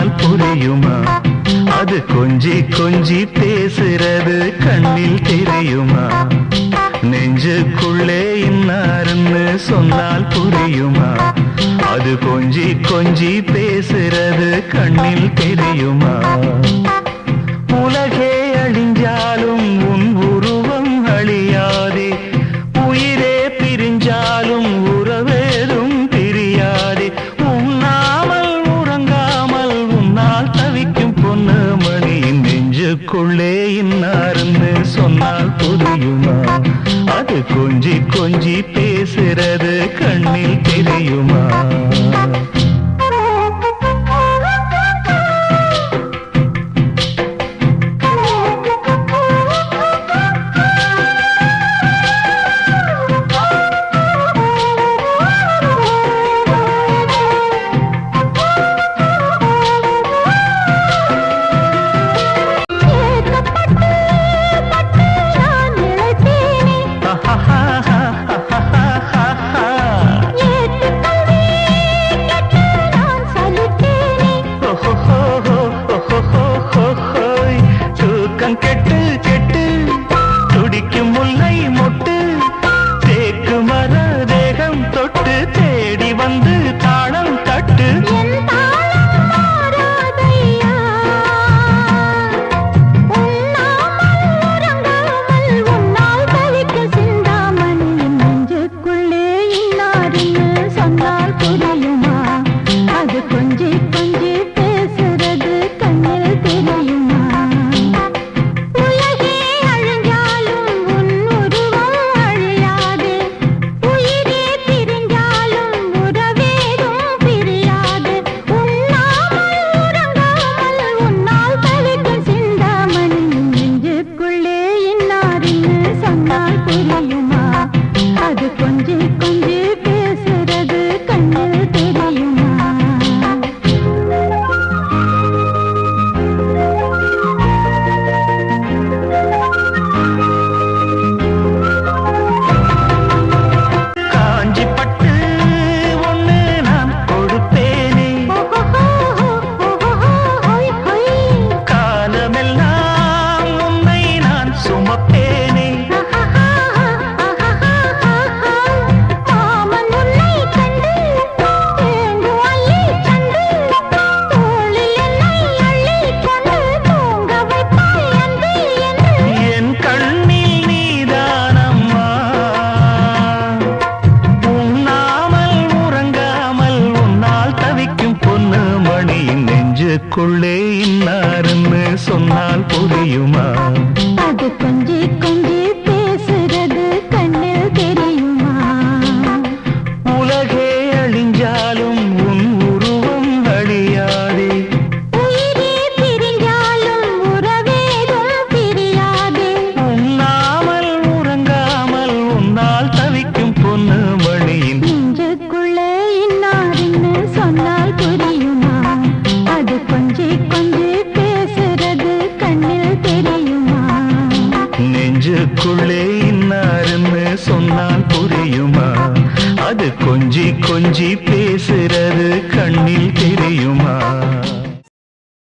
சொன்னால் புரியுமா? அது கொஞ்சி கொஞ்சி பேசுறது கண்ணில் தெரியுமா? நெஞ்சுக்குள்ளே இன்னாருன்னு சொன்னால் புரியுமா? அது கொஞ்சி கொஞ்சி பேசுறது கண்ணில் தெரியுமா? உலகே அழிஞ்சாலும் உன் உருவம் அழியாதே, உயிரே பிரிஞ்சாலும் உறவேதும் பிரியாதே. உண்ணாமல் உறங்காமல் உன்னால் தவிக்கும் பொண்ணு மணியின் நெஞ்சுக்குள்ளே இன்னாருன்னு சொன்னால் புரியுமா? அது கொஞ்சி கொஞ்சி பேசுறது கண்ணில் தெரியுமா? கெட்டு கெட்டு துடிக்கும் முல்லை மொட்டு, தேக்கு மர தேகம் தொட்டு தேடி வந்து தாளம் தட்டு. சொன்னால் புரியுமா? அது கொஞ்சி கொஞ்சி பேசுறது கண்ணில் தெரியுமா? சொன்னால் புரியுமா? அது கொஞ்சி கொஞ்சி பேசுறது கண்ணில் தெரியுமா? காஞ்சி பட்டு ஒண்ணு நான் கொடுப்பேனே, காலமெல்லாம் உன்னை நான் சுமப்பேனே. நெஞ்சுக்குள்ளே இன்னாருன்னு சொன்னால் புரியுமா? அது கொஞ்சி கொஞ்சி பேசுறது கண்ணில் தெரியுமா? உலகே அழிஞ்சாலும் உன் உருவம் அழியாதே, உயிரே பிரிஞ்சாலும் உறவேதும் பிரியாதே. உண்ணாமல் உறங்காமல் உன்னால் தவிக்கும் பொண்ணு மணியின் நெஞ்சுக்குள்ளே இன்னாருன்னு சொன்னால் புரியுமா? அது கொஞ்சி கொஞ்சி பேசுறது கண்ணில் தெரியுமா? நெஞ்சுக்குள்ளே இன்னாருன்னு சொன்னால் புரியுமா? அது கொஞ்சி கொஞ்சி பேசுறது கண்ணில் தெரியும்.